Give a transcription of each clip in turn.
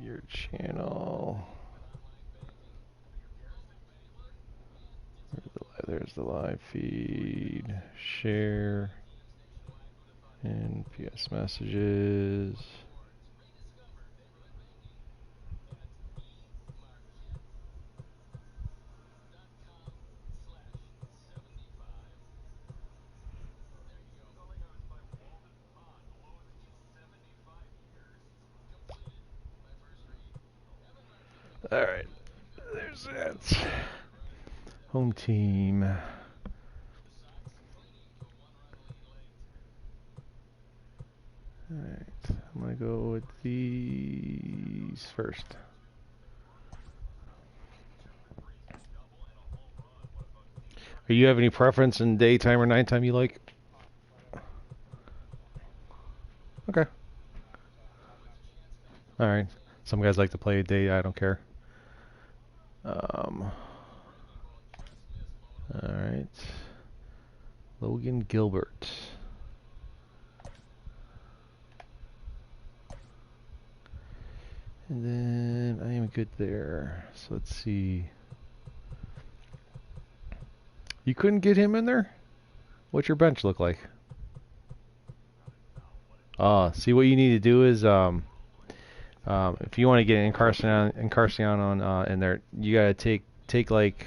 your channel. There's the live feed. Share. And PS messages. Alright, there's that. Home team. Alright, I'm going to go with these first. Do you have any preference in daytime or nighttime you like? Okay. Alright. Some guys like to play at day, I don't care. Alright. Logan Gilbert. And then I am good there. So let's see. You couldn't get him in there? What's your bench look like? See what you need to do is if you want to get Encarnacion in there, you gotta take like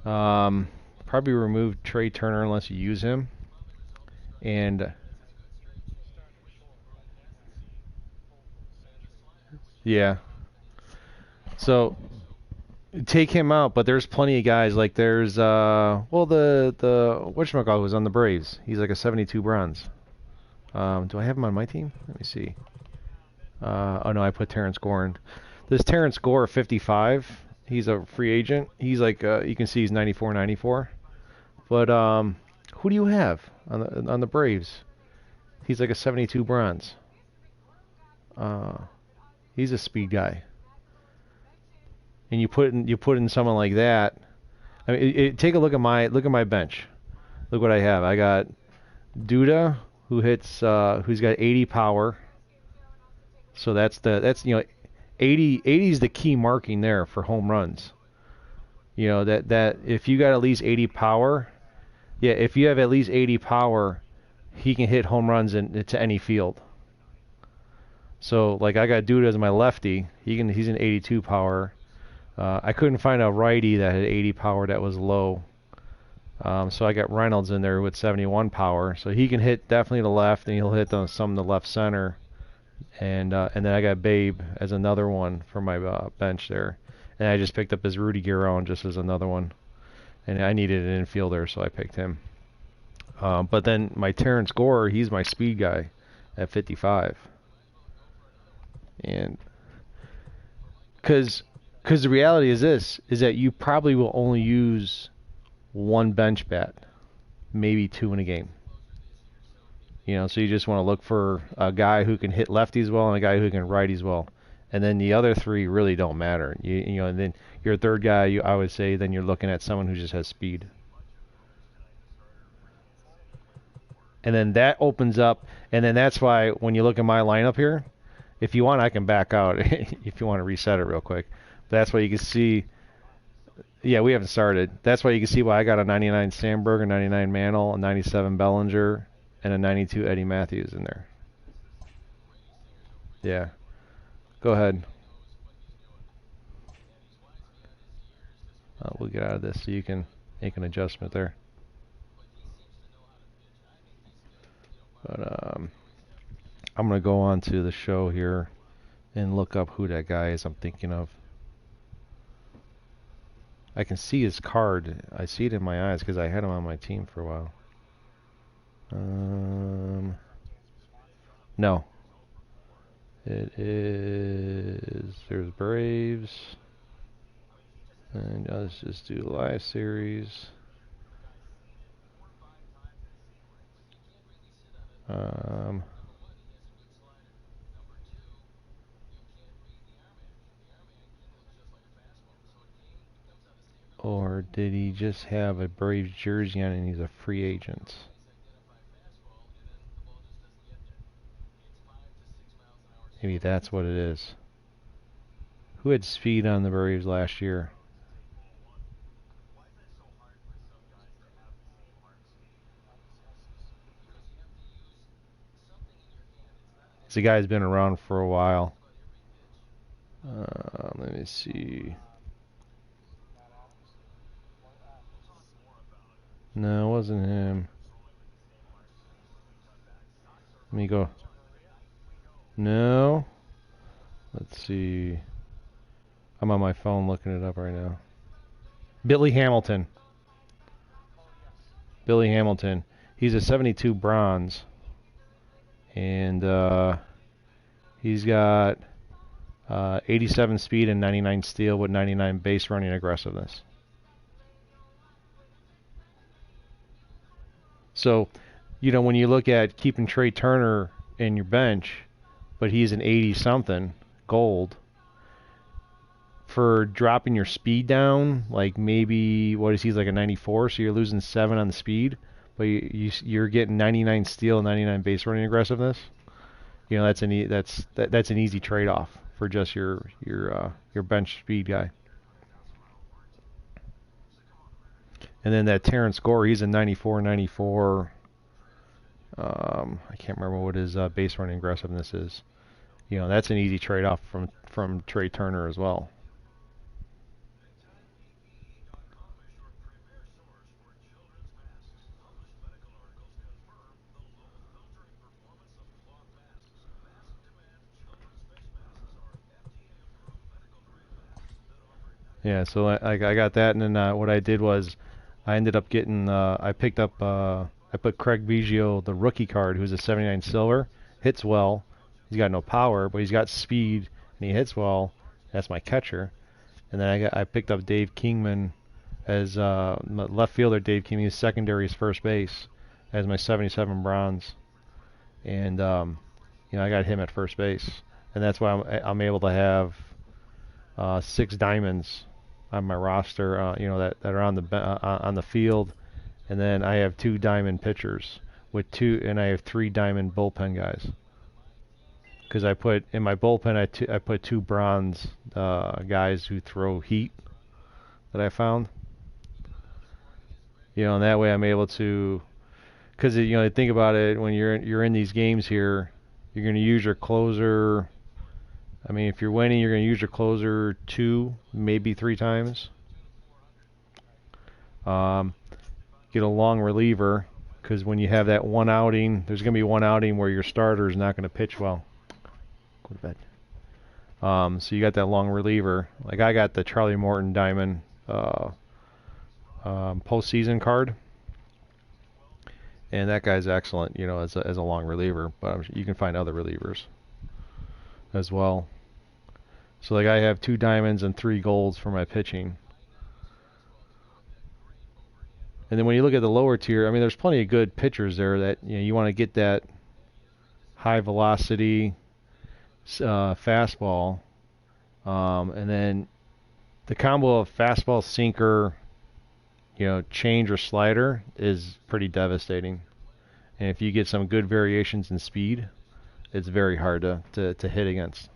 probably remove Trey Turner unless you use him, and yeah. So take him out, but there's plenty of guys like there's well the whatchamacallit was on the Braves. He's like a 72 bronze. Do I have him on my team? Let me see. Oh no, I put Terrence Gorin. This Terrence Gore 55. He's a free agent. He's like you can see he's 94. But who do you have on the Braves? He's like a 72 bronze. He's a speed guy. And you put in someone like that. I mean, take a look at my bench. Look what I have. I got Duda, who's got 80 power. So that's 80 is the key marking there for home runs. You know that if you got at least 80 power, yeah, if you have at least 80 power, he can hit home runs into any field. So like I got Duda as my lefty. He's an 82 power. I couldn't find a righty that had 80 power that was low. So I got Reynolds in there with 71 power. So he can hit definitely the left, and he'll hit some in the left center. And then I got Babe as another one for my bench there. And I just picked up his Rudy Guerrero just as another one. And I needed an infielder, so I picked him. But then my Terrence Gore, he's my speed guy at 55. And because the reality is that you probably will only use one bench bat, maybe two in a game. You know, so you just want to look for a guy who can hit lefties well and a guy who can righties well. And then the other three really don't matter. You know, and then your third guy, I would say, then you're looking at someone who just has speed. And then that opens up, and then that's why when you look at my lineup here, if you want, I can back out if you want to reset it real quick. That's why you can see. Yeah, we haven't started. That's why you can see why I got a 99 Sandberg, a 99 Mantle, a 97 Bellinger, and a 92 Eddie Matthews in there. Yeah. Go ahead. We'll get out of this so you can make an adjustment there. But I'm going to go on to the show here and look up who that guy is I'm thinking of. I can see his card. I see it in my eyes because I had him on my team for a while. No. It is... There's Braves. And let's just do live series. Or did he just have a Braves jersey on and he's a free agent? Maybe that's what it is. Who had speed on the Braves last year? It's a guy who's been around for a while. Let me see. No, it wasn't him. Let me go. No. Let's see. I'm on my phone looking it up right now. Billy Hamilton. Billy Hamilton. He's a 72 bronze. And he's got 87 speed and 99 steal with 99 base running aggressiveness. So, when you look at keeping Trey Turner in your bench, but he's an 80 something gold, for dropping your speed down, like maybe, what is he's like a 94, so you're losing 7 on the speed, but you're getting 99 steal and 99 base running aggressiveness. That's an easy trade-off for just your bench speed guy. And then that Terrence Gore, he's a 94. I can't remember what his base running aggressiveness is. That's an easy trade-off from Trey Turner as well. Yeah, so I got that, and then what I did was I ended up getting I put Craig Biggio, the rookie card, who's a 79 silver, hits well. He's got no power, but he's got speed and he hits well. That's my catcher. And then I picked up Dave Kingman as left fielder. Dave Kingman is secondary as first base as my 77 bronze, and I got him at first base, and that's why I'm able to have 6 diamonds on my roster, that are on the field, and then I have 2 diamond pitchers and I have 3 diamond bullpen guys. Because I put in my bullpen, I put 2 bronze guys who throw heat that I found. And that way I'm able to, because think about it, when you're in these games here, you're going to use your closer. I mean, if you're winning, you're going to use your closer 2, maybe 3 times. Get a long reliever, because when you have that one outing, there's going to be one outing where your starter is not going to pitch well. Go to bed. So you got that long reliever. Like I got the Charlie Morton Diamond postseason card, and that guy's excellent, as a long reliever. But you can find other relievers as well. So like I have 2 diamonds and 3 golds for my pitching. And then when you look at the lower tier, I mean, there's plenty of good pitchers there that you want to get that high velocity fastball, and then the combo of fastball, sinker, change or slider is pretty devastating. And if you get some good variations in speed, it's very hard to hit against.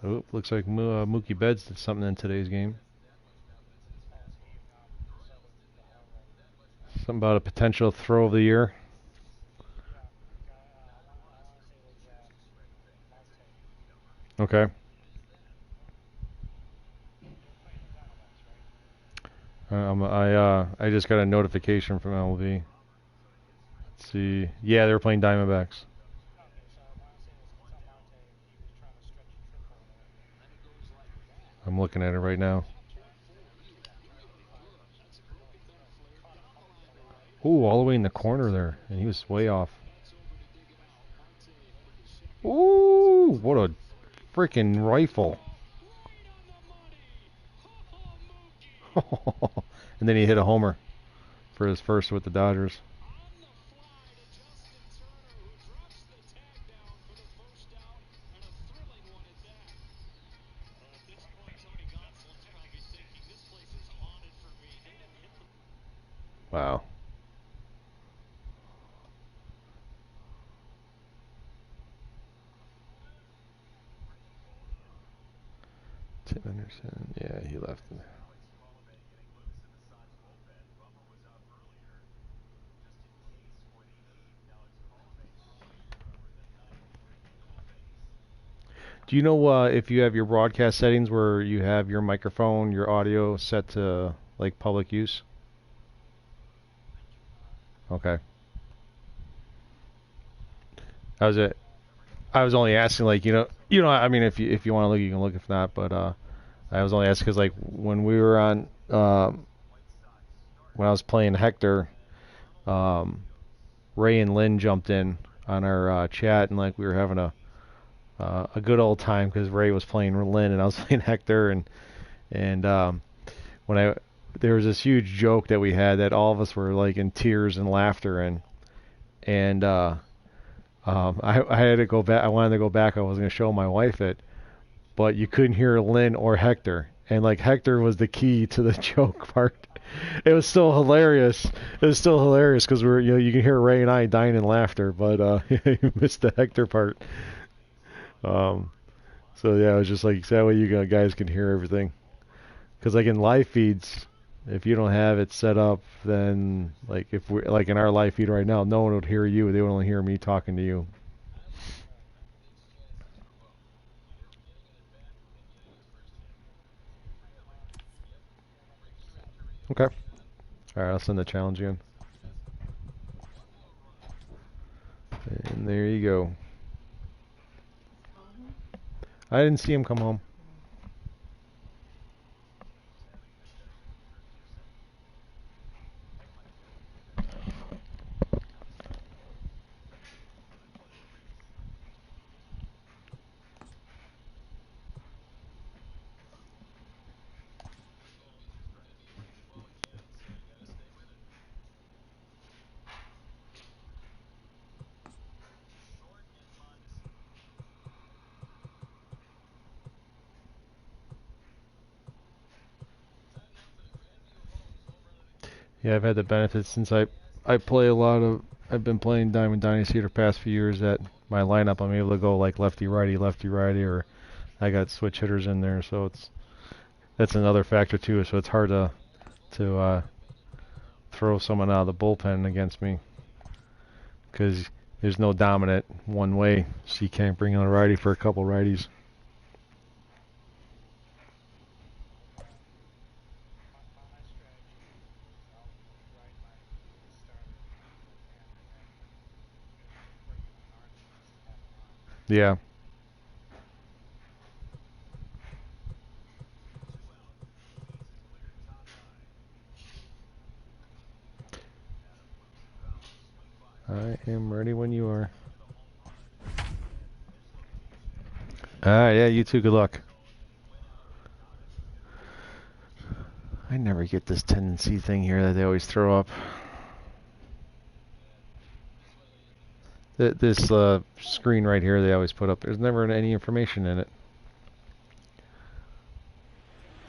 Oh, looks like Mookie Betts did something in today's game. Something about a potential throw of the year. Okay. I just got a notification from LV. Let's see. Yeah, they were playing Diamondbacks. I'm looking at it right now. Ooh, all the way in the corner there, and he was way off. Ooh, what a freaking rifle. And then he hit a homer for his first with the Dodgers. Wow. Tim Anderson, yeah, he left. Do you know if you have your broadcast settings where you have your microphone, your audio set to like public use? Okay. That was it. I was only asking, like, I mean, if you want to look, you can look. If not, but I was only asking because, like, when we were on, when I was playing Hector, um, Ray and Lynn jumped in on our chat, and like we were having a good old time because Ray was playing Lynn and I was playing Hector, and when there was this huge joke that we had that all of us were like in tears and laughter, and I had to go back. I wanted to go back. I was going to show my wife it, but you couldn't hear Lynn or Hector, and like Hector was the key to the joke part. It was still hilarious. It was still hilarious because you can hear Ray and I dying in laughter, but you missed the Hector part. So yeah, it was just like that way you guys can hear everything. Because like in live feeds, if you don't have it set up, then like if we like in our live feed right now, no one would hear you. They would only hear me talking to you. Okay. All right, I'll send the challenge in. And there you go. I didn't see him come home. Yeah, I've had the benefit since I play a lot of. I've been playing Diamond Dynasty the past few years. That my lineup, I'm able to go like lefty righty, or I got switch hitters in there, so that's another factor too. So it's hard to throw someone out of the bullpen against me because there's no dominant one way, so you can't bring in a righty for a couple righties. Yeah. I am ready when you are. Alright, yeah, you too. Good luck. I never get this tendency thing here that they always throw up. This screen right here they always put up, there's never any information in it.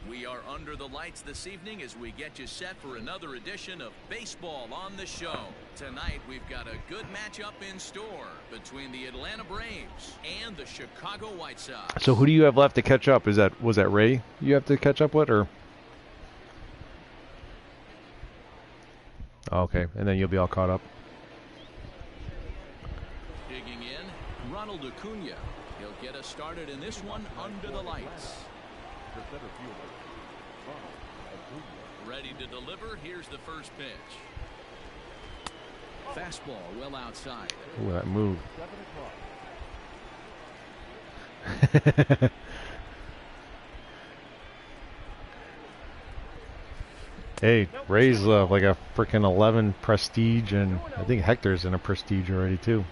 We are under the lights this evening as we get you set for another edition of Baseball on the Show. Tonight we've got a good matchup in store between the Atlanta Braves and the Chicago White Sox. So who do you have left to catch up? Was that Ray you have to catch up with, or? Oh, okay, and then you'll be all caught up. Digging in, Ronald Acuna. He'll get us started in this one under the lights. Ready to deliver. Here's the first pitch. Fastball well outside. Ooh, that move. Hey, Ray's like a freaking 11 prestige, and I think Hector's in a prestige already too.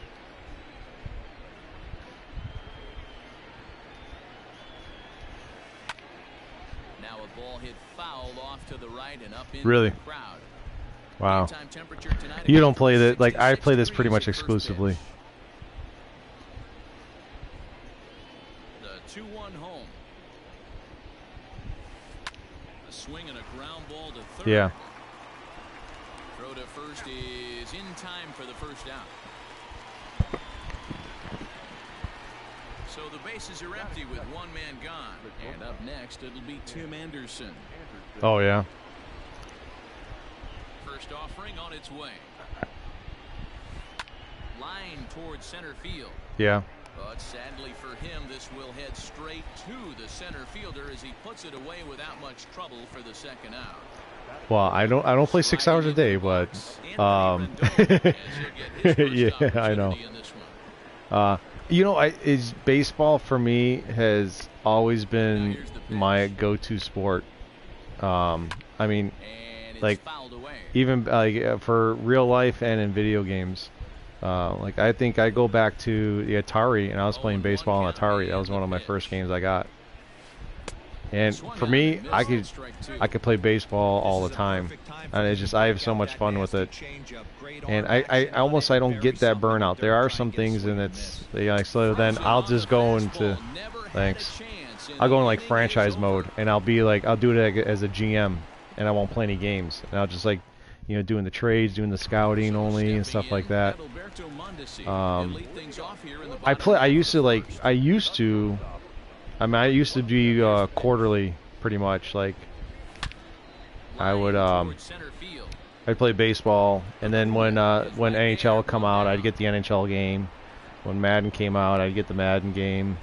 Now a ball hit foul off to the right and up in Really? the crowd. Wow. You don't play that, like I play this pretty much exclusively. The 2-1 home. A swing and a ground ball to third. Yeah. Throw to first is in time for the first down. So the bases are empty with one man gone. And up next, it'll be Tim Anderson. Oh, yeah. First offering on its way. Line towards center field. Yeah. But sadly for him, this will head straight to the center fielder as he puts it away without much trouble for the second out. Well, I don't play 6 hours a day, but yeah, I know. You know, baseball for me has always been my go-to sport. I mean, like even like for real life and in video games. Like I think I go back to the Atari, and I was playing baseball on Atari. That was one of my first games I got. And for me, I could play baseball all the time, and it's just I have so much fun with it. And I almost I don't get that burnout. There are some things, and it's so then I'll just go into I'll go in like franchise mode, and I'll do it as a GM, and I won't play any games, and I'll just like doing the trades, doing the scouting only and stuff like that. I used to be quarterly, pretty much. Like I would I'd play baseball, and then when NHL would come out, I'd get the NHL game. When Madden came out, I'd get the Madden game.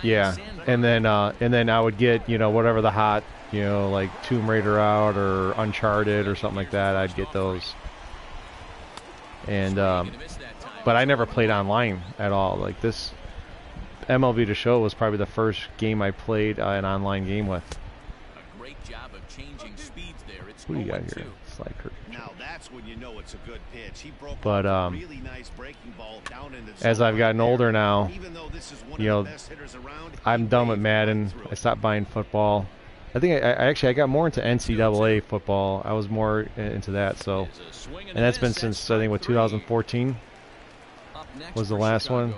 Yeah, and then I would get whatever the hot like Tomb Raider out or Uncharted or something like that. I'd get those. And but I never played online at all. Like this MLB The Show was probably the first game I played an online game with. A great job of changing speeds there. It's what do you got here? Slide curve. Now that's when you know it's a good pitch. He broke but a really nice breaking ball down into the as I've gotten older now, even though this is one of the best hitters around, I'm done with Madden. I stopped buying football. I think I got more into NCAA football. I was more into that. So, and that's been since I think 2014 was the last one.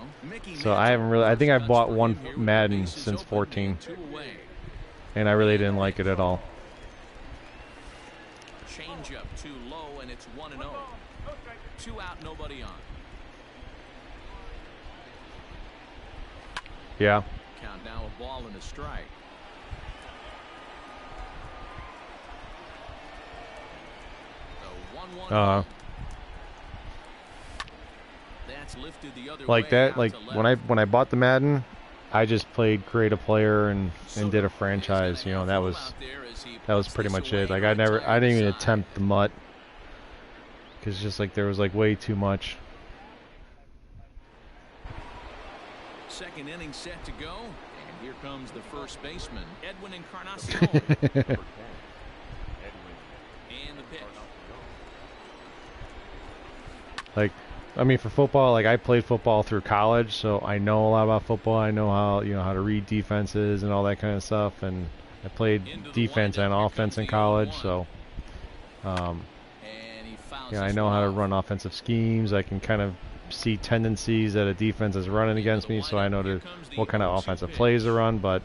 So I haven't really. I think I've bought one Madden since 14, and I really didn't like it at all. Change up too low, and it's 1-0. 2 out, nobody on. Yeah. Count now a ball and a strike. That's lifted the other like way that. out Like to left. when I bought the Madden, I just played create a player and did a franchise. That was pretty much it. Like I didn't even attempt the MUT because just like there was like way too much. Second inning set to go, and here comes the first baseman, Edwin Encarnacion. And the pitch. Like, I mean, for football, like I played football through college, so I know a lot about football. I know how how to read defenses and all that kind of stuff, and I played defense and offense in college, so I know how to run offensive schemes. I can kind of see tendencies that a defense is running against me, so I know what kind of offensive plays to run. But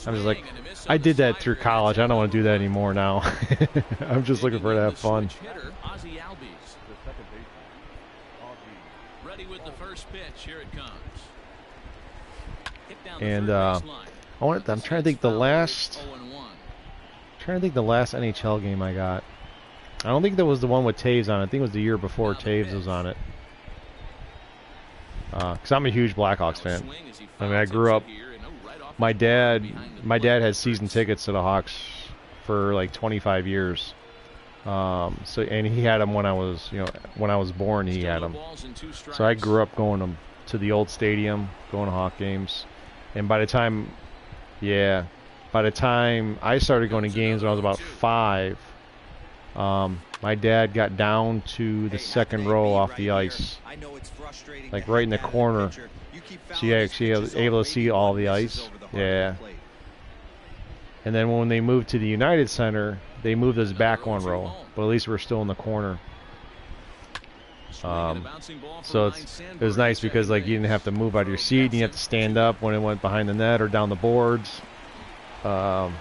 I'm just like, I did that through college. I don't want to do that anymore now. I'm just looking for to have fun. Ready with the first pitch. Here it comes. And I'm trying to think the last NHL game I got. I don't think that was the one with Taves on it. I think it was the year before Taves was on it. Because I'm a huge Blackhawks fan. I mean, I grew up. My dad had season tickets to the Hawks for like 25 years. And he had them when I was born. He had them. So I grew up going to the old stadium, going to Hawk games. And by the time I started going to games when I was about 5, my dad got down to the second row off the ice, like right in the corner. So he actually was able to see all the ice. Yeah. And then when they moved to the United Center, they moved us back one row, but at least we're still in the corner. So it was nice because like you didn't have to move out of your seat. You didn't have to stand up when it went behind the net or down the boards. When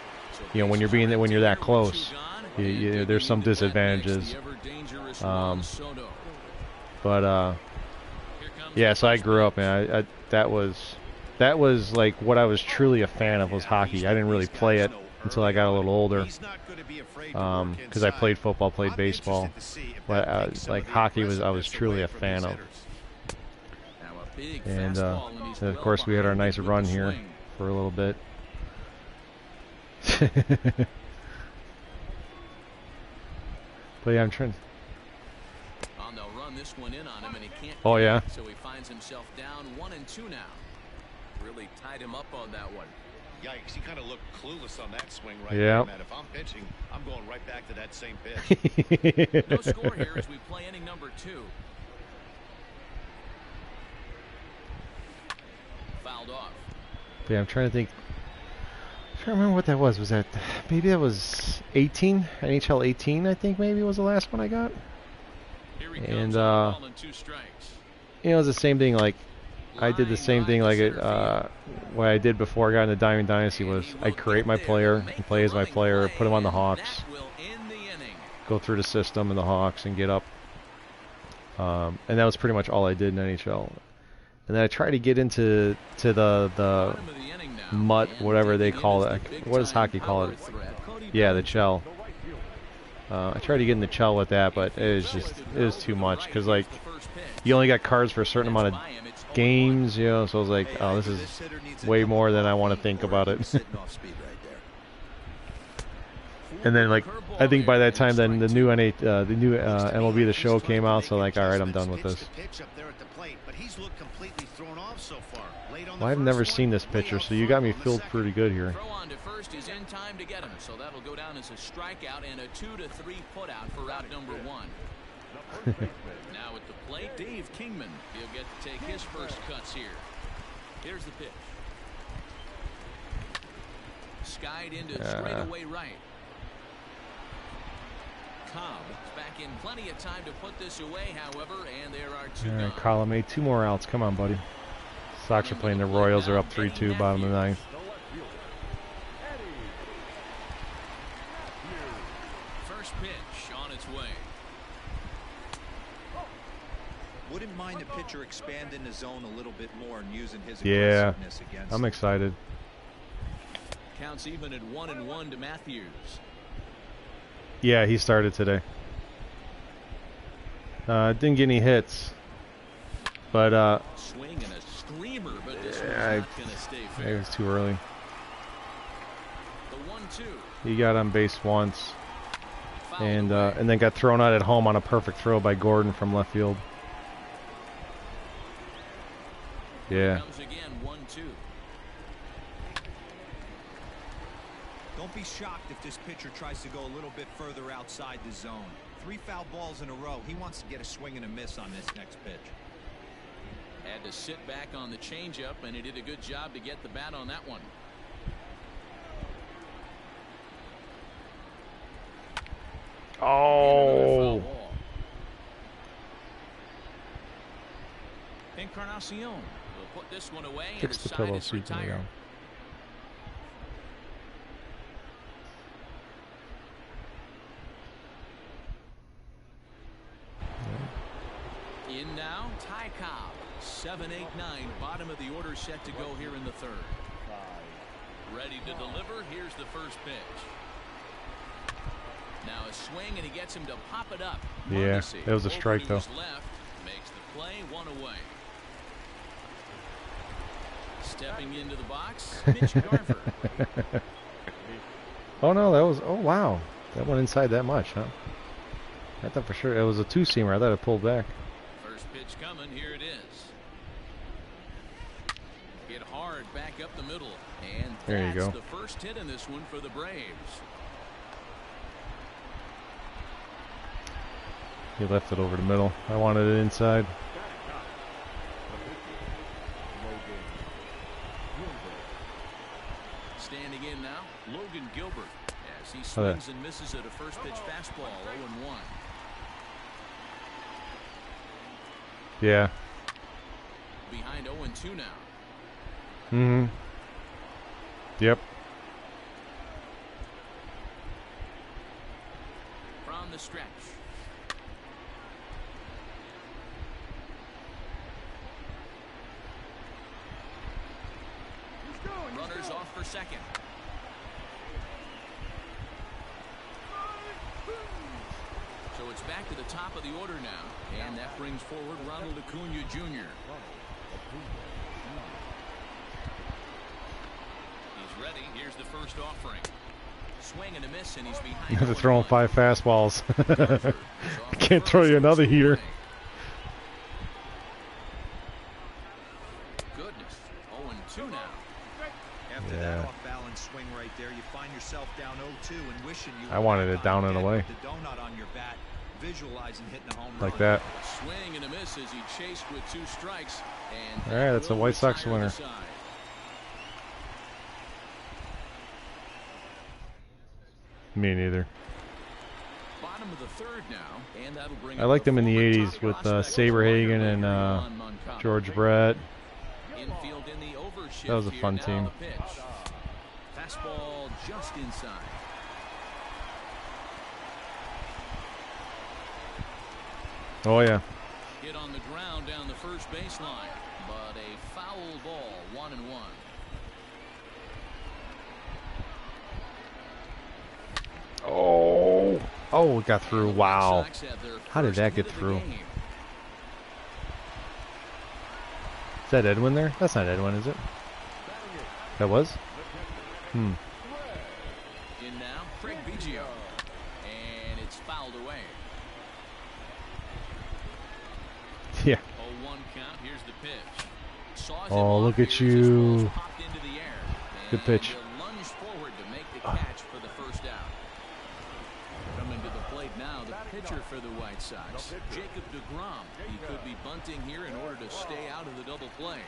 you're that close. there's some disadvantages. But yeah, so I grew up, man. That was like what I was truly a fan of was hockey. I didn't really play it until I got a little older, because I played football, played baseball, but like hockey I was truly a fan of. And of course we had our nice run here for a little bit. But yeah, I'm trying. They'll run this one in on him, and he can't. Oh yeah. So he finds himself down 1-2 now. Really tied him up on that one. Yikes! He kind of looked clueless on that swing right there, man. If I'm pitching, I'm going right back to that same pitch. No score here as we play inning number 2. Fouled off. Yeah, I'm trying to think. I don't remember what that was. Was that maybe that was 18? NHL 18, I think maybe was the last one I got. And you know, it's the same thing. Like I did the same thing. Like what I did before I got into Diamond Dynasty was I'd create my player and play as my player, put him on the Hawks, go through the system in the Hawks and get up. And that was pretty much all I did in NHL. And then I tried to get into the mutt, whatever they call it. What does hockey call it? Yeah, the shell. I tried to get in the shell with that, but it was too much because like you only got cards for a certain amount of games, you know. So I was like, oh, this is way more than I want to think about it. And then like I think by that time, then the new MLB The Show came out, so like, all right, I'm done with this. Well, I've never seen this pitcher, so you got me filled pretty good here. Throw on to first is in time to get him, so that'll go down as a strikeout and a 2-3 putout for route number 1. Now at the plate, Dave Kingman. He'll get to take his first cuts here. Here's the pitch. Skied into straightaway right. Cobb back in plenty of time to put this away, however, and there are 2 gone. Column A, 2 more outs. Come on, buddy. Sox are playing the Royals. They're up 3-2, bottom of the 9th. First pitch on its way. Wouldn't mind the pitcher expanding the zone a little bit more and using his aggressiveness against I'm excited. Counts even at 1-1 to Matthews. Yeah, he started today. Didn't get any hits, but swing and a screamer, but this one's not gonna stay fair. It was too early. The 1-2. He got on base once, and then got thrown out at home on a perfect throw by Gordon from left field. Yeah. Comes again, 1-2. Don't be shocked if this pitcher tries to go a little bit further outside the zone. 3 foul balls in a row. He wants to get a swing and a miss on this next pitch. Had to sit back on the changeup, and he did a good job to get the bat on that one. Oh. Encarnacion will put this one away. Fix the pillow so you can lay down. In now, Ty Cobb. 7, 8, 9. Bottom of the order set to go here in the 3rd. Ready to deliver. Here's the first pitch. Now a swing, and he gets him to pop it up. Yeah, that was a strike, though. Left, makes the play, 1 away. Stepping into the box, Mitch Garver. Oh, no, that was... Oh, wow. That went inside that much, huh? I thought for sure it was a 2-seamer. I thought it pulled back. First pitch coming. Here it is. Hit hard back up the middle. And there you go. That's the first hit in this one for the Braves. He left it over the middle. I wanted it inside. Standing in now, Logan Gilbert, as he swings and misses at a first pitch fastball, 0-1. Yeah. Behind 0-2 now. Mm-hmm. Yep. stretch. Runners off for second. So it's back to the top of the order now, and that brings forward Ronald Acuna Jr. He's ready. Here's the first offering. Swing and a miss, and he's behind. You have to throw him 5 fastballs. Can't throw you another heater. Goodness, 0-2 now. After that off-balance swing right there, you find yourself down 0-2 and wishing you. I wanted it down and away. The donut on your bat, visualizing hitting a home Like run. that. Swing and a miss as he chased with 2 strikes. And All right, that's a White Sox winner. Me neither. Bottom of the third now, and that'll bring I liked them in the forward 80s top with prospect Saberhagen Adrian and Moncada. George Brett. Infield in the overshift. That was a here. fun Now team. the pitch. Fastball just inside. Oh yeah. Hit on the ground down the first baseline, but a foul ball, 1-1. Oh, it got through. Wow. How did that get through? Is that Edwin there? That's not Edwin, is it? That was? In now, Craig Biggio. And it's fouled away. Yeah. 0-1 count. Here's the pitch. Saws him Oh, off look here at as his you. ball's popped into the air. Good And pitch. he'll lunge forward to make the catch for the first out. Coming to the plate now, the pitcher for the White Sox, Jacob deGrom. He could be bunting here in order to stay out of the double play.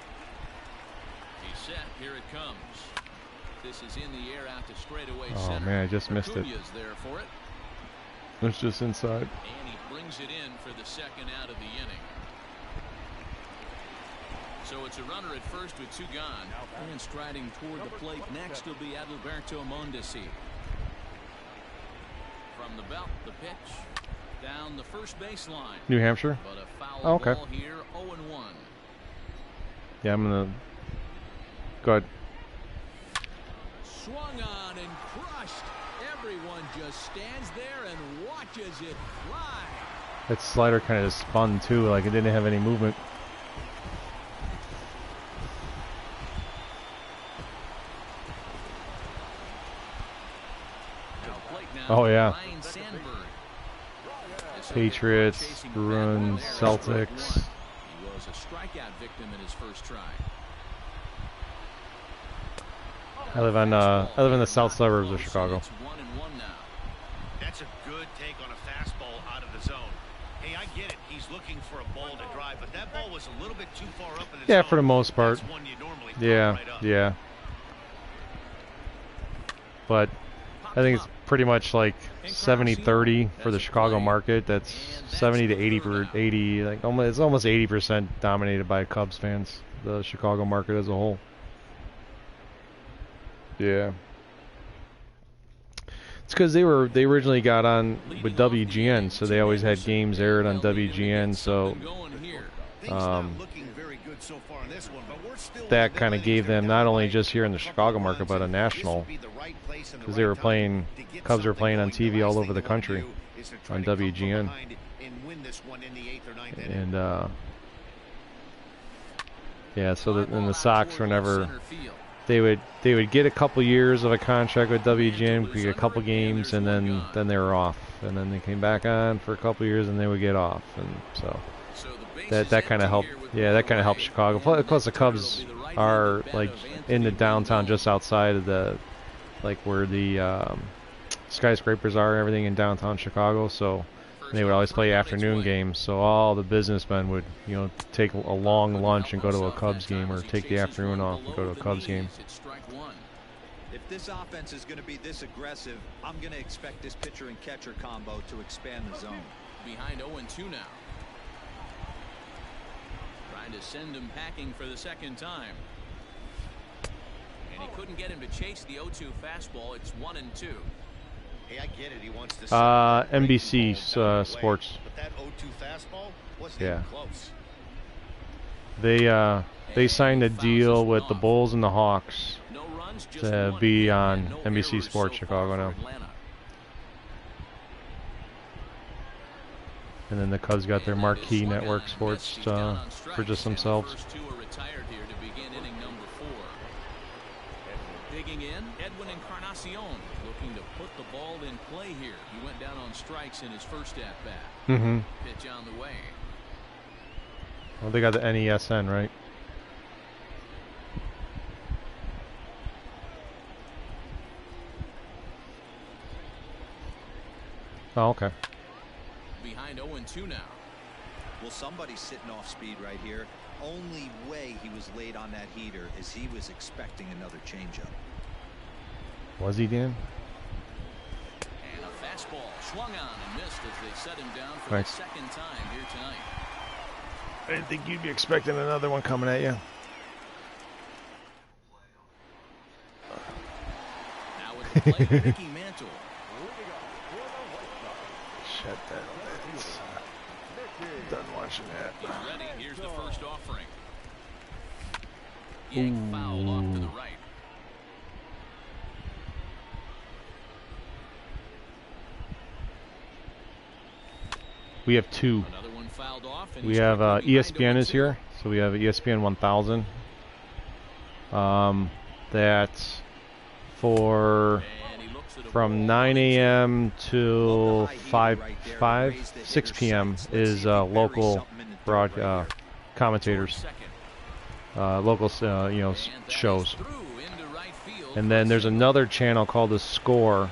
He's set. Here it comes. This is in the air out to straightaway center. Oh man, I just missed it. Acuna's there for it. It's just inside. And he brings it in for the second out of the inning. So it's a runner at first with 2 gone. And striding toward the plate next will be Adalberto Mondesi. From the belt, the pitch down the first baseline. New Hampshire? But a foul Oh, okay. ball here, 0-1. Yeah, I'm gonna go ahead. Swung on and crushed. Everyone just stands there and watches it fly. That slider kind of just spun too, like it didn't have any movement. Oh yeah. Ryan Sandberg. Patriots, Bruins, Celtics. He was a strikeout victim in his first try. I live in the south suburbs of Chicago. It's 1-1 now. That's a good take on a fastball out of the zone. Hey, I get it. He's looking for a ball to drive, but that ball was a little bit too far up in the zone. Yeah, for the most part. That's one you normally throw Yeah, right up. yeah. But I think it's pretty much like 70-30 for the Chicago market. That's 70 to 80, like it's almost 80% dominated by Cubs fans. The Chicago market as a whole. Yeah. It's because they originally got on with WGN, so they always had games aired on WGN. So that kind of gave them not only just here in the Chicago market, but a national, because they were playing, Cubs were playing on TV all over the country on WGN. And yeah, so and the Sox were never. They would get a couple years of a contract with WGN, get a couple games, and then they were off, and then they came back on for a couple years, and they would get off, and so that kind of helped. Yeah, that kind of helped Chicago. Plus the Cubs are like in the downtown, just outside of the like where the skyscrapers are, everything in downtown Chicago. So they would always play afternoon games. So all the businessmen would take a long lunch and go to a Cubs game, or take the afternoon off and go to a Cubs game. If this offense is going to be this aggressive, I'm going to expect this pitcher and catcher combo to expand the zone. Behind 0-2 now. Trying to send him packing for the second time. And he couldn't get him to chase the 0-2 fastball. It's 1-2. Hey, I get it. He wants to NBC Sports. But that 0-2 fastball wasn't Yeah. even close. They signed a deal with the Bulls and the Hawks No runs, just to one be hit on and no NBC errors Sports so far Chicago for now. Atlanta. And then the Cubs got their And marquee that is network swung on and sports missed. He's down on for strikes, just and the themselves. first two are retired here to begin inning number 4. Digging in, Edwin Encarnacion looking to put the ball in play here. He went down on strikes in his first at bat. Mm-hmm. Pitch on the way. Well, they got the NESN, right? Oh, okay. Behind 0-2 now. Well, somebody's sitting off speed right here. Only way he was late on that heater is he was expecting another changeup. Was he, Dan? And a fastball swung on and missed as they set him down for Thanks. the second time here tonight. I didn't think you'd be expecting another one coming at you. Now with the play, Mickey Mantle. Shut that. Done watching that. He's ready. Here's the first offering. Yank foul off to the right. We have two. Another one fouled off. And We he's have quickly behind ESPN is 0-2. here, so we have ESPN 1000. That's for And he looks at a from ball 9 a.m. to Love the high heater 5 right there. 5 Raised the 6 hitter's p.m. sights. Let's see is if he buries local something in the dirt broad right here. commentators, Second. local And that shows. is through into right field And for then a there's single. another channel called The Score,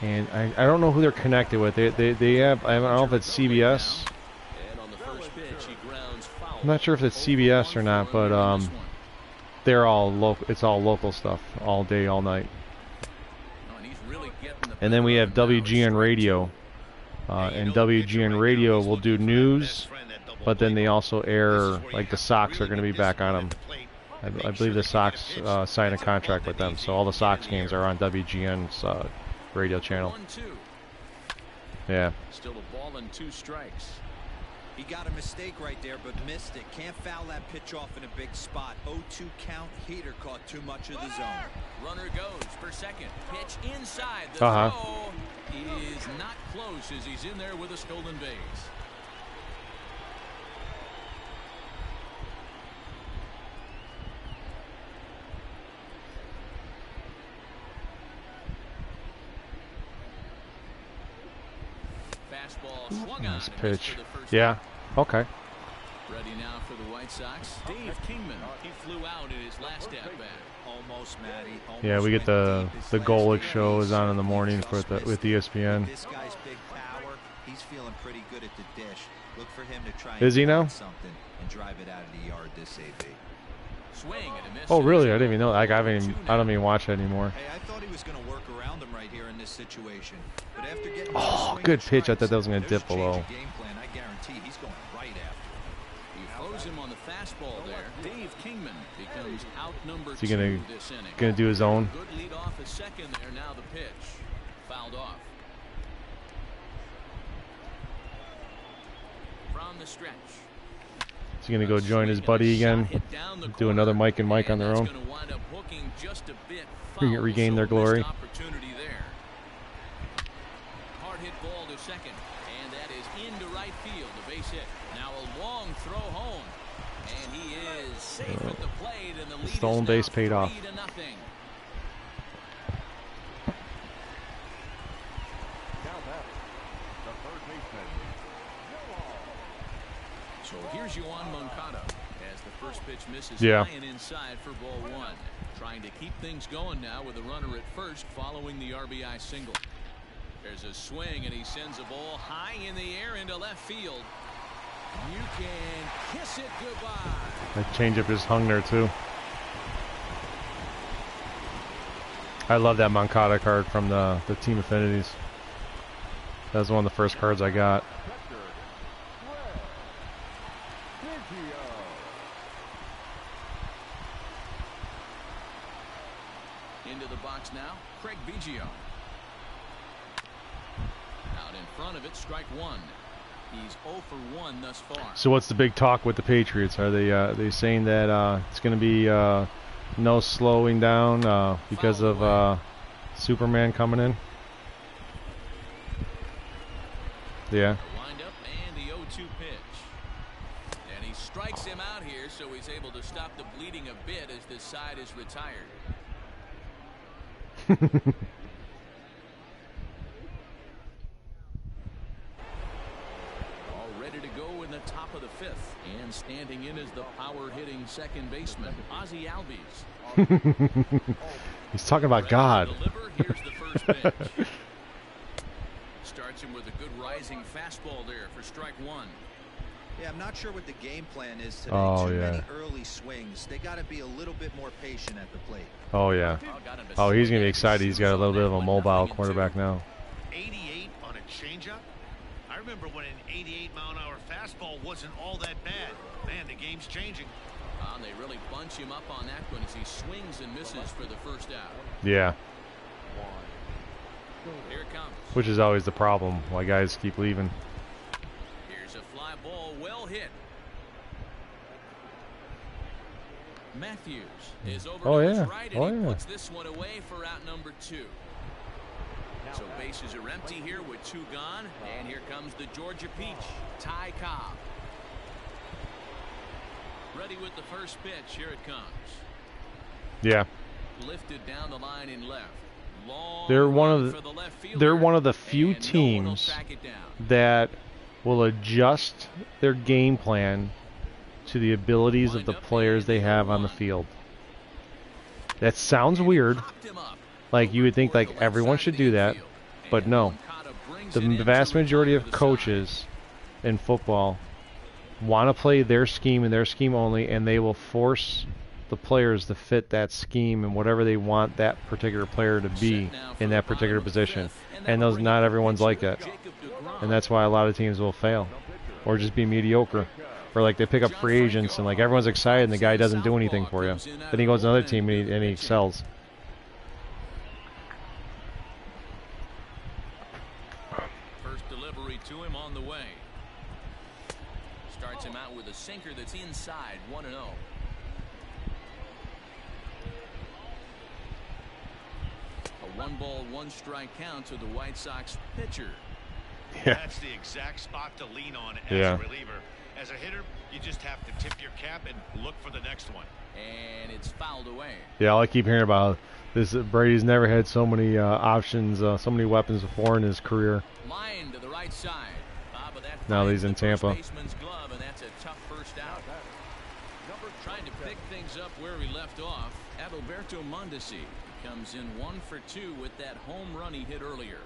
and I don't know who they're connected with. They have, I don't know if it's CBS. And on the first pitch, he grounds foul. I'm not sure if it's CBS or not, but they're all local. It's all local stuff, all day, all night. And he's really getting the And then we better have of him now. WGN Radio, and WGN Radio will do news, but then they also air, like the Sox are going to be back on them. I believe the Sox signed a contract with them, so all the Sox games are on WGN's radio channel. 1-2. Yeah. Still a ball and 2 strikes. He got a mistake right there, but missed it. Can't foul that pitch off in a big spot. 0-2 count. Heater caught too much of the zone. Runner goes for second. Pitch inside. The throw is not close as he's in there with a stolen base. Fastball swung on. Nice and missed pitch. for the first Yeah. out. Okay. Ready now for the White Sox. Dave Kingman. He flew out in his last at bat. Almost, Matty. Almost Yeah, we get the went deep his Golick last show game. is on in the morning Just with missed it. ESPN. This guy's big power. He's feeling pretty good at the dish. Look for him to try Is he and now? find something and drive it out of the yard this AB. Swing and a miss. Oh, really? I didn't even know. Like, I don't even watch it anymore. Hey, I thought he was going to work around him right here in this situation. But after getting Oh, swing good and pitch. I thought that was strikes, gonna there's dip a change below. of game plan. I guarantee he's going right after it. He throws him on the fastball there. Dave Kingman becomes out number Is he 2 this inning. gonna do his own? Good lead off a second there. Now the pitch. Fouled off. From the stretch. Is he gonna go join his buddy again? Do another Mike and Mike on their own? That's gonna wind up hooking just a bit Re- foul, regain their so a missed glory. opportunity there. Hard hit ball to second, and that is into right field. A base hit. Now a long throw home, and he is safe at the plate, and the lead stolen is now base paid off. 3-0. So here's Yoan Moncada as the first pitch misses Yeah. high and inside for ball 1. Trying to keep things going now with a runner at first following the RBI single. There's a swing and he sends a ball high in the air into left field. You can kiss it goodbye. That changeup just hung there too. I love that Moncada card from the Team Affinities. That was one of the first cards I got. Into the box now, Craig Biggio. In front of it, strike one. He's 0 for 1 thus far. So what's the big talk with the Patriots? Are they saying that it's going to be no slowing down because of Superman coming in? Yeah. Wind up and the 0-2 pitch. And he strikes him out here, so he's able to stop the bleeding a bit as this side is retired. All ready to go in the top of the 5th. And standing in is the power-hitting second baseman, Ozzie Albies. He's talking about God. Here's the first pitch. Starts him with a good rising fastball there for strike one. Yeah, I'm not sure what the game plan is today. Oh, Too yeah. many early swings. They got to be a little bit more patient at the plate. Oh, yeah. Oh, he's going to be excited. He's got a little bit of a mobile quarterback now. 88 on a changeup. I remember when an 88-mile-an-hour fastball wasn't all that bad. Man, the game's changing. And they really bunch him up on that one as he swings and misses for the first out. Yeah. Here it comes. Which is always the problem, why guys keep leaving. Here's a fly ball, well hit. Matthews is over to his right, and he puts this one away for out number 2. So bases are empty here with 2 gone, and here comes the Georgia Peach, Ty Cobb. Ready with the first pitch. Here it comes. Yeah. Lifted down the line in left. They're one of the few teams that will adjust their game plan to the abilities of the players they have on the field. That sounds weird. Like you would think like everyone should do that, but no. The vast majority of coaches in football want to play their scheme and their scheme only, and they will force the players to fit that scheme and whatever they want that particular player to be in that particular position. And not everyone's like that. And that's why a lot of teams will fail or just be mediocre. Or like they pick up free agents and like everyone's excited and the guy doesn't do anything for you. Then he goes to another team and he excels. First delivery to him on the way. Starts him out with a sinker that's inside, 1-0. A 1-ball, 1-strike count to the White Sox pitcher. Yeah. That's the exact spot to lean on as a reliever. As a hitter, you just have to tip your cap and look for the next one. And it's fouled away. Yeah, all I keep hearing about this, Brady's never had so many options, so many weapons before in his career. Line to the right side. But that now he's in Tampa. Glove, and that's a tough first out. Trying to pick things up where he left off. Adalberto Mondesi comes in 1 for 2 with that home run he hit earlier.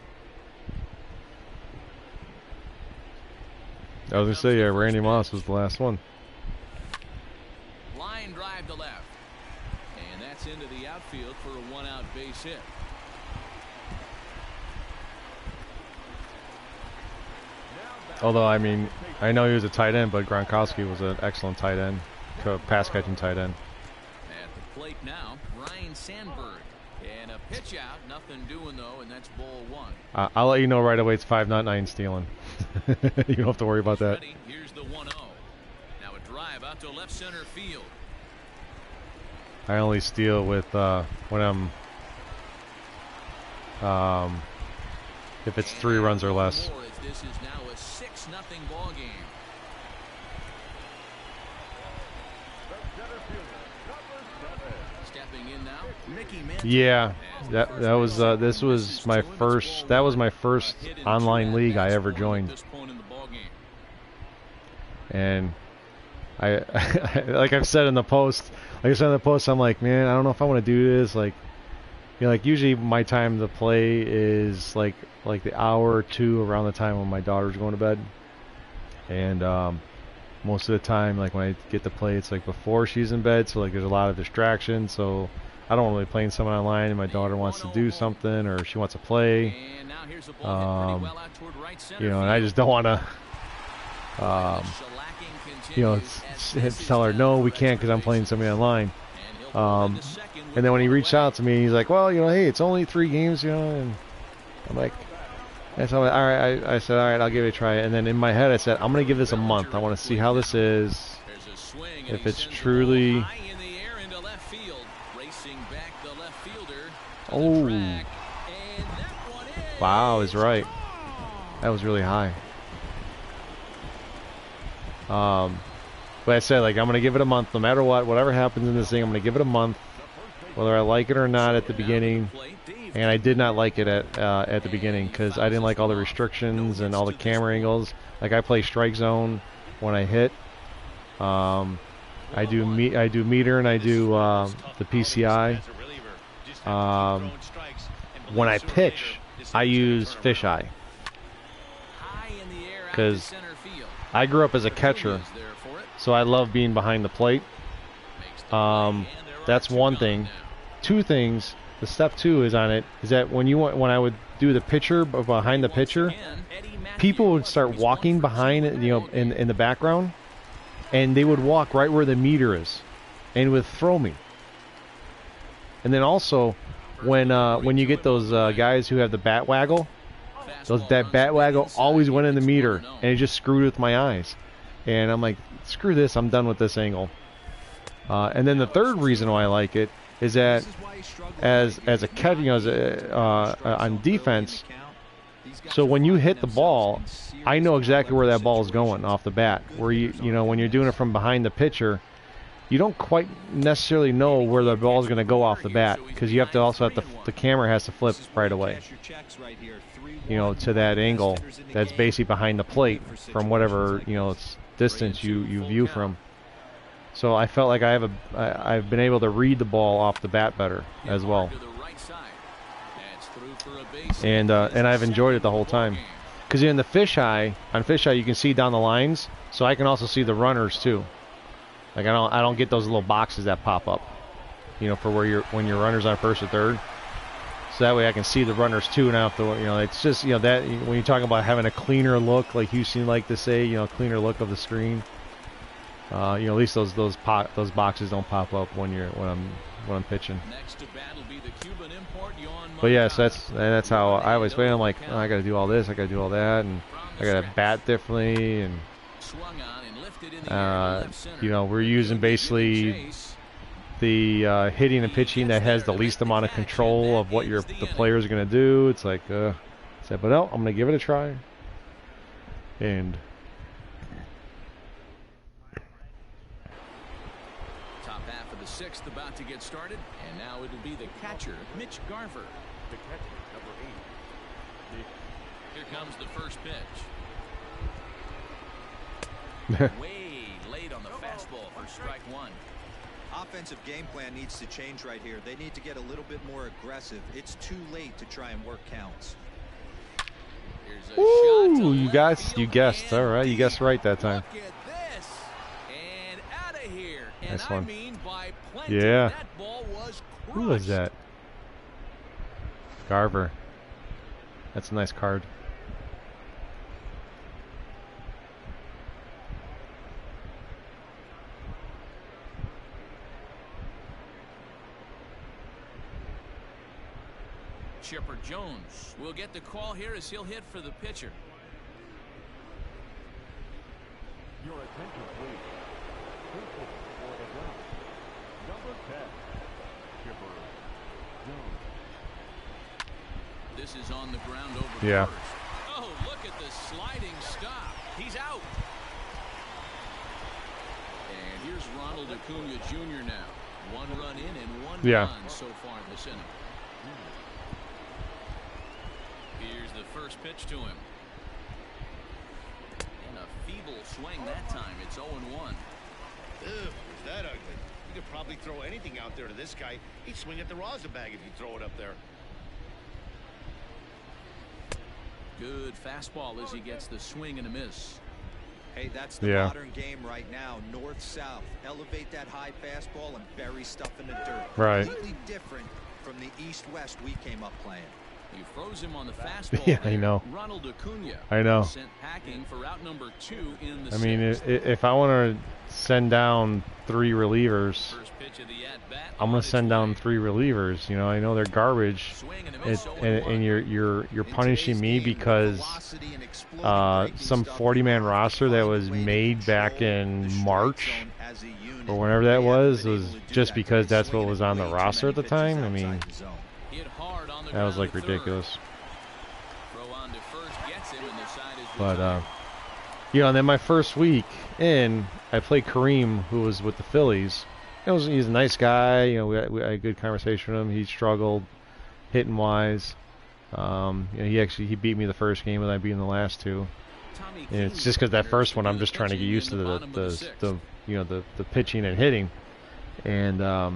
I was going to say, yeah, Randy Moss was the last one. Line drive to left. And that's into the outfield for a 1-out base hit. Although, I mean, I know he was a tight end, but Gronkowski was an excellent tight end, pass-catching tight end. At the plate now, Ryan Sandberg. And a pitch out, nothing doing though, and that's ball 1. I'll let you know right away it's 5-9 stealing. You don't have to worry about that. Ready. Here's the 1-0. Now a drive out to left center field. I only steal with when I'm if it's 3 runs or less. This is now a 6-0 ball game. Stepping in now, Mickey Mantle. Yeah, that was this was my first. That was my first online league I ever joined. And I like I've said in the post, I'm like, man, I don't know if I want to do this. Like, you know, like usually my time to play is like the hour or 2 around the time when my daughter's going to bed. And most of the time, like when I get to play, it's like before she's in bed. So like there's a lot of distraction. So I don't really play someone online, and my daughter wants to do something or she wants to play. You know, and I just don't want to. You know, tell her no, we can't because I'm playing somebody online. And then when he reached out to me, he's like, well, you know, hey, it's only 3 games, you know, and I'm like, And so, all right, I said, all right, I'll give it a try. And then in my head, I said, I'm going to give this a month. I want to see how this is. If it's truly... Oh. Wow, is right. That was really high. But I said, like, I'm going to give it a month. No matter what, whatever happens in this thing, I'm going to give it a month. Whether I like it or not at the beginning. And I did not like it at the beginning because I didn't like all the restrictions and all the camera angles. Like, I play strike zone when I hit. I do meter and I do the PCI. When I pitch, I use fisheye because I grew up as a catcher, so I love being behind the plate. That's one thing. Two things. The step two is on it is that when I would do the pitcher behind the pitcher, people would start walking behind it, in the background, and they would walk right where the meter is, and would throw me. And then also, when you get those guys who have the bat waggle, that bat waggle always went in the meter, and it just screwed with my eyes. And I'm like, screw this, I'm done with this angle. And then the third reason why I like it is that as a catcher, on defense, so when you hit the ball, I know exactly where that ball is going off the bat. Where when you're doing it from behind the pitcher, you don't quite necessarily know where the ball is going to go off the bat because you have to also the camera has to flip right away, to that angle that's basically behind the plate from whatever distance you view from. So I felt like I've been able to read the ball off the bat better as well, and I've enjoyed it the whole time. Because in the on fisheye you can see down the lines, so I can also see the runners too. Like I don't get those little boxes that pop up, for when your runner's on first or third. So that way I can see the runners too, and I have to, it's just that when you're talking about having a cleaner look, like Houston like to say, cleaner look of the screen. At least those boxes don't pop up when I'm pitching. But yes, that's how I always play. I'm like, oh, I got to do all this, I got to do all that, and I got to bat differently, and we're using basically the hitting and pitching that has the least amount of control of what the players are going to do. It's like, but no, I'm going to give it a try, and. Sixth about to get started, and now it'll be the catcher, Mitch Garver. The catcher, number 8. Here comes the first pitch. Way late on the fastball for strike one. Offensive game plan needs to change right here. They need to get a little bit more aggressive. It's too late to try and work counts. Ooh, you guessed. All right, you guessed right that time. Look at this. And out of here. Nice one. Plenty. Yeah. That ball was Who was that? Garver. That's a nice card. Chipper Jones will get the call here as he'll hit for the pitcher. Your attention, please. For the ground. Number 10, Chipper Jones. This is on the ground over Yeah. first. Oh, look at the sliding stop. He's out. And here's Ronald Acuna Jr. now. One run in and one run so far in this inning. Here's the first pitch to him. And a feeble swing that time. It's 0-1. Ew, is that ugly? You could probably throw anything out there to this guy. He'd swing at the rosin bag if you throw it up there. Good fastball as he gets the swing and a miss. Hey, that's the modern game right now. North-south. Elevate that high fastball and bury stuff in the dirt. Right. Completely different from the east-west we came up playing. You froze him on the fastball. Yeah, I know. Ronald Acuna. I know. Sent packing for out number 2 in the I mean, sixth. if I want to send down 3 relievers, First pitch of the at-bat I'm on gonna its send down way. 3 relievers. You know, I know they're garbage, Swing and a miss, and 0-1. you're punishing me because some 40-man roster that was made back in March or whenever that was just because that's what was on the roster at the time. I mean, Hit hard on the that was ground like to third. ridiculous. Throw on to first gets him, and the side is But retired. you know, and then my first week in, I played Kareem, who was with the Phillies. He's a nice guy. You know, we had a good conversation with him. He struggled hitting wise. You know, he beat me the first game, and I beat him the last 2. Tommy And it's King just because that prepares first to one, I'm do just trying to get pitching used to in the bottom of the sixth. the pitching and hitting, and so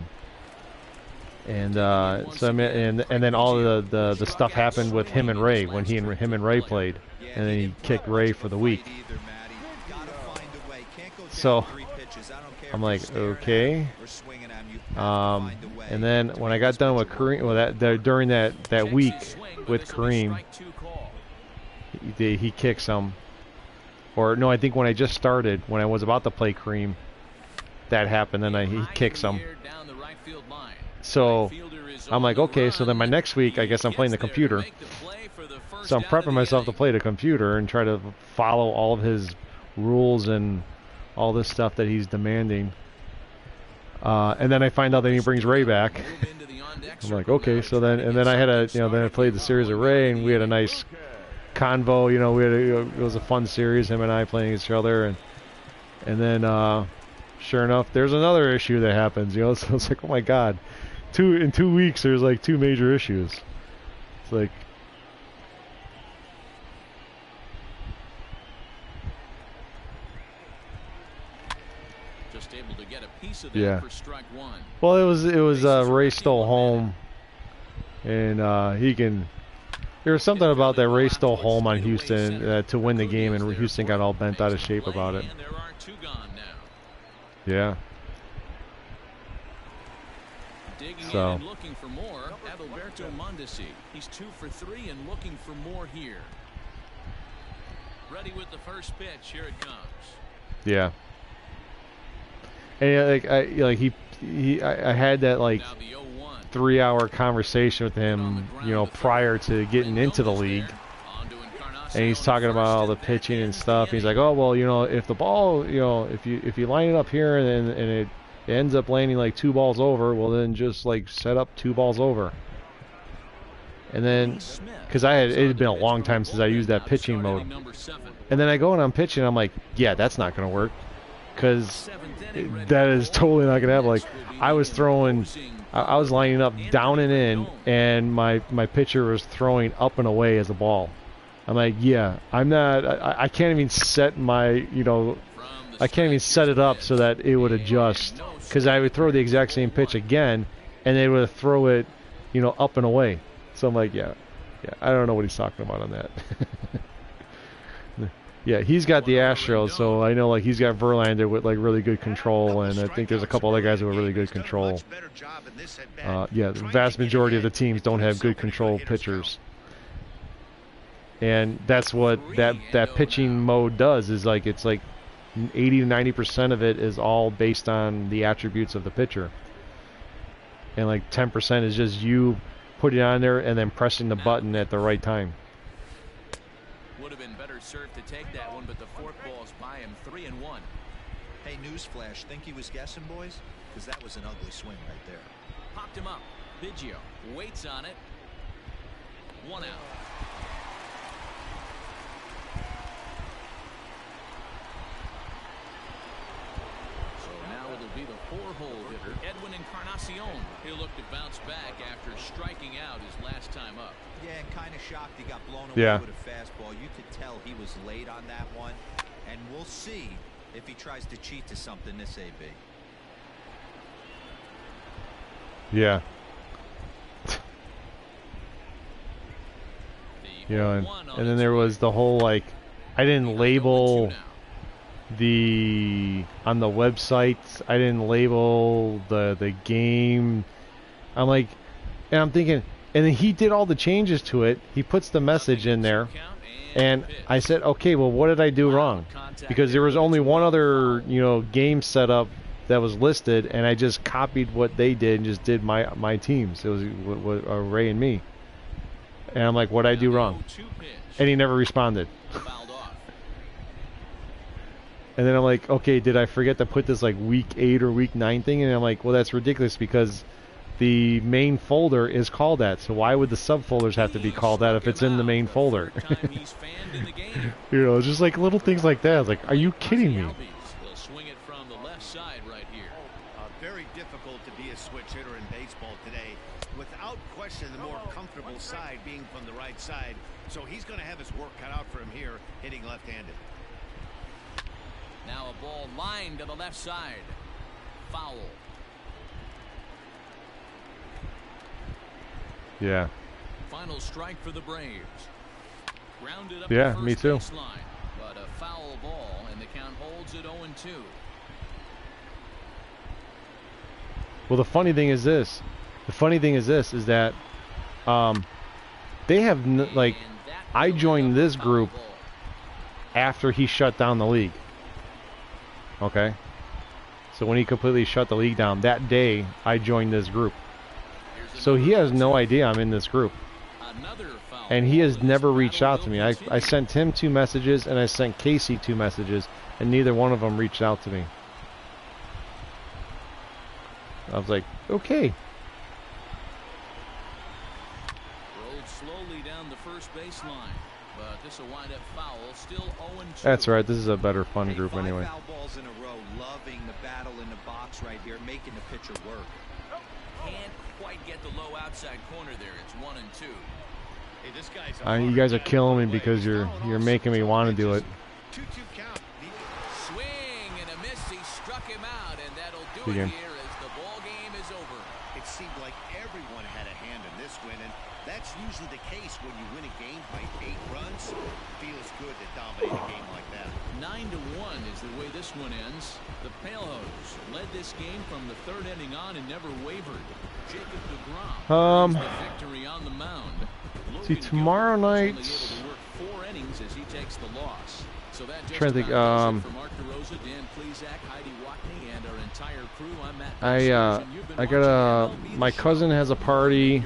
I mean, and then all of the stuff happened with him and Ray when him and Ray played, and then he kicked Ray for the week. So I'm like, okay. And then when I got done with Kareem, well, during that week with Kareem, he kicked some. Or no, I think when I just started, when I was about to play Kareem, that happened. Then he kicked some. So I'm like, okay. So then my next week, I guess I'm playing the computer. So I'm prepping myself to play the computer and try to follow all of his rules and all this stuff that he's demanding. And then I find out that he brings Ray back. I'm like, okay. So then, and then I had then I played the series of Ray, and we had a nice convo. You know, it was a fun series, him and I playing each other, and then sure enough, there's another issue that happens. You know, so it's like, oh my God, in 2 weeks there's like 2 major issues. It's like, just able to get a piece of that yeah. for strike 1. Well, it was Ray stole home, and he can. There was something about that Ray stole home on Houston to win the game, and Houston got all bent out of shape about it. And there are 2 gone now. Yeah. Digging So. in and looking for more, Adalberto Mondesi. He's 2 for 3 and looking for more here. Ready with the first pitch. Here it comes. Yeah. And I had that like Now the 0-1. 3-hour conversation with him, you know, prior to getting into the league. And he's talking about all the pitching and stuff. He's like, oh well, you know, if the ball, you know, if you line it up here and it ends up landing like 2 balls over, well then just like set up 2 balls over. And then, because it had been a long time since I used that pitching mode. And then I go and I'm pitching, I'm like, yeah, that's not going to work. Because that is totally not going to happen. Like, I was lining up down and in, and my pitcher was throwing up and away as a ball. I'm like, yeah, I can't even set I can't even set it up so that it would adjust. Because I would throw the exact same pitch again, and they would throw it, you know, up and away. So I'm like, yeah, I don't know what he's talking about on that. Yeah, he's got the Astros, so I know like he's got Verlander with like really good control, and I think there's a couple other guys with really good control. Yeah, the vast majority of the teams don't have good control pitchers, and that's what that pitching mode does. Is like it's like 80 to 90% of it is all based on the attributes of the pitcher, and like 10% is just you putting it on there and then pressing the button at the right time. Would have been better served to take that one, but the fork ball's by him. 3-1. Hey, newsflash, think he was guessing, boys? Because that was an ugly swing right there. Popped him up. Biggio waits on it. 1 out. So now it'll be the 4-hole hitter, Edwin Encarnacion. He'll look to bounce back after striking out his last time up. Yeah, kind of shocked he got blown away Yeah. with a fastball. You could tell he was late on that one. And we'll see if he tries to cheat to something this AB. Yeah. You know, and then there was the whole like, I didn't label on the website, I didn't label the game. I'm like, and I'm thinking, And then he did all the changes to it. He puts the message in there. And I said, okay, well, what did I do wrong? Because there was only one other, game setup that was listed, and I just copied what they did and just did my teams. It was Ray and me. And I'm like, what did I do wrong? And he never responded. And then I'm like, okay, did I forget to put this like week 8 or week 9 thing? And I'm like, well, that's ridiculous because the main folder is called that. So why would the subfolders have to be called that if it's in the main folder? Just like little things like that. It's like, are you kidding me? Very difficult to be a switch hitter in baseball today. Without question, the more comfortable side being from the right side. So he's going to have his work cut out for him here, hitting left-handed. Now a ball lined to the left side. Foul. Yeah. Final strike for the Braves. Grounded up yeah, the me first too. Baseline, but a foul ball, and the count holds at 0-2. Well, the funny thing is this. Is that they have I joined this group after he shut down the league. Okay. So when he completely shut the league down, that day I joined this group. So he has no idea I'm in this group. And he has never reached out to me. I sent him 2 messages and I sent Casey 2 messages, and neither one of them reached out to me. I was like, okay. Rolled slowly down the first baseline, but this will wind up foul. Still 0-2. That's right. This is a better fun group anyway. 5 foul balls in a row. Loving the battle in the box right here, making the pitcher work. Can't quite get the low outside corner there. It's 1-2. Hey, this guy's You guys are killing me because you're making me want to do it. 2-2 count. Swing and a miss. He struck him out, and that'll do Begin. it here as the ball game is over. It seemed like everyone had a hand in this win, and that's usually the case when you win a game by 8 runs. Feels good to dominate a game like that. 9-1 is the way this one ends. The Palehose led this game from the 3rd inning on and never wavered. Jacob deGrom the victory on the mound. See, tomorrow night. Only able to work 4 innings as he takes the loss. So that just Trying to think, about does it for Mark DeRosa, Dan Plesac, Heidi Watney, and our entire crew. I'm Matt My cousin has a party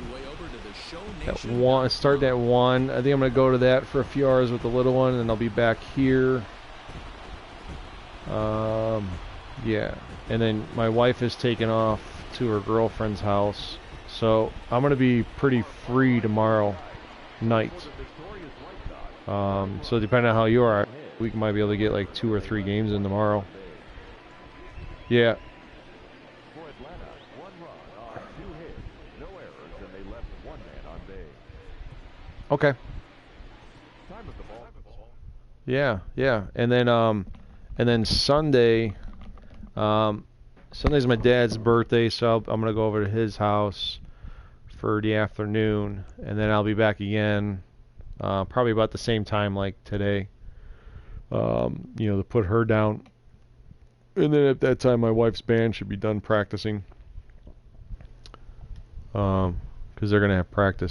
at 1. Start at 1. I think I'm gonna go to that for a few hours with the little one, and I'll be back here. Yeah, and then my wife is taking off to her girlfriend's house, so I'm gonna be pretty free tomorrow night. So depending on how you are, we might be able to get like 2 or 3 games in tomorrow. Yeah. For Atlanta, 1 run on 2 hits, no errors, and they left 1 man on base. Okay. Time of the ball. Yeah. And then Sunday, Sunday's my dad's birthday, so I'm gonna go over to his house for the afternoon, and then I'll be back again, probably about the same time like today. To put her down, and then at that time my wife's band should be done practicing, because they're gonna have practice.